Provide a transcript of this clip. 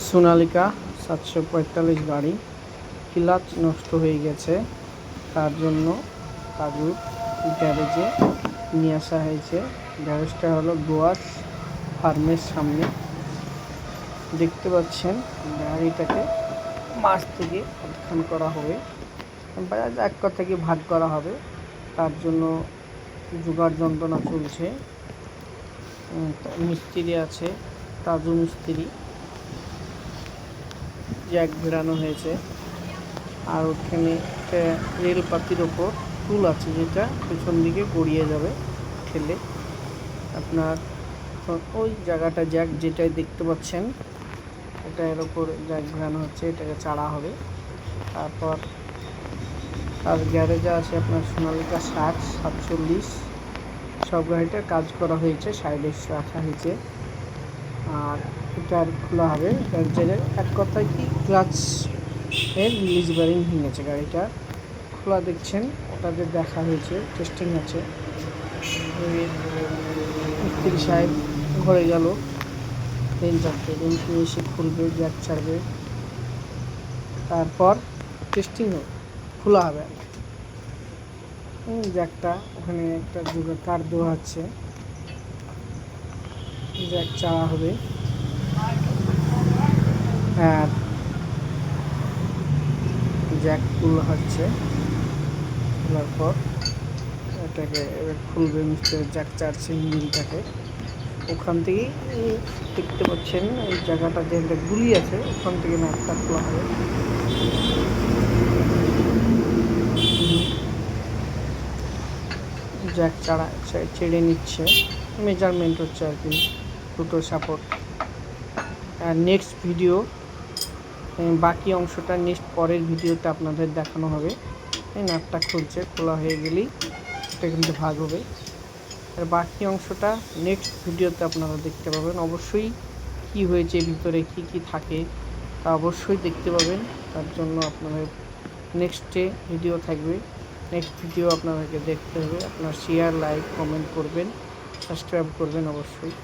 সোনালিকা 745 গাড়ি ক্লাচ নষ্ট হয়ে গেছে, তার জন্য কাজুর গ্যারেজে নিয়ে আসা হয়েছে। গ্যারেজটা হলো গোয়াস ফার্মের সামনে। দেখতে পাচ্ছেন গাড়িটাকে মাছ থেকে উত্থান করা হবে, এক কথাকে ভাগ করা হবে। তার জন্য জোগাড় যন্ত্রণা চলছে। মিস্ত্রি আছে, তাজু মিস্ত্রি, জ্যাক ঘেরানো হয়েছে। আর ওখানে একটা রেলপাতির ওপর টুল আছে, যেটা পেছন দিকে গড়িয়ে যাবে ঠেলে। আপনার ওই জায়গাটা জ্যাক যেটাই দেখতে পাচ্ছেন, এটা এর ওপর জ্যাক ঘেরানো হচ্ছে, এটাকে চাড়া হবে। তারপর আর গ্যারেজে আছে আপনার সোনালিকা 60-47 সব গাড়িটার কাজ করা হয়েছে, সাইডে রাখা হয়েছে। আর এটা আর খোলা হবে গ্যারেজের। এক কথায় কি ক্লাচ এর রিলিজ বেরিং ভেঙেছে, গাড়িটা খোলা দেখছেন, ওটাতে দেখা হয়েছে, টেস্টিং আছে। মিস্ত্রি সাহেব ঘরে গেল, ট্রেন চাপতে, ট্রেন এসে খুলবে, জ্যাক ছাড়বে, তারপর টেস্টিং খোলা হবে। জ্যাকটা ওখানে একটা জোগাড় কার দেওয়া হচ্ছে, জ্যাক চাড়া হবে। আর জ্যাক খোলা হচ্ছে, খোলার পর এটাকে এবার খুলবে, মিস্ত্রি জ্যাক চাড়ছে ইঞ্জিনটাকে। ওখান থেকেই দেখতে পাচ্ছেন এই জায়গাটা যে একটা গুলি আছে, ওখান থেকে নাটটা খোলা হবে। জ্যাক ছেড়ে নিচ্ছে, মেজারমেন্ট হচ্ছে আর কি, দুটো সাপোর্ট। আর নেক্সট ভিডিও, বাকি অংশটা নেক্সট পরের ভিডিওতে আপনাদের দেখানো হবে। এই নাটটা খুলছে, খোলা হয়ে গেলেই এটা কিন্তু ভাগ হবে। আর বাকি অংশটা নেক্সট ভিডিওতে আপনারা দেখতে পাবেন। অবশ্যই কি হয়েছে ভিতরে, কি থাকে তা অবশ্যই দেখতে পাবেন। তার জন্য আপনাদের নেক্সটে ভিডিও থাকবে, নেক্সট ভিডিও আপনাদেরকে দেখতে হবে। আপনার শেয়ার, লাইক, কমেন্ট করবেন, সাবস্ক্রাইব করবেন অবশ্যই।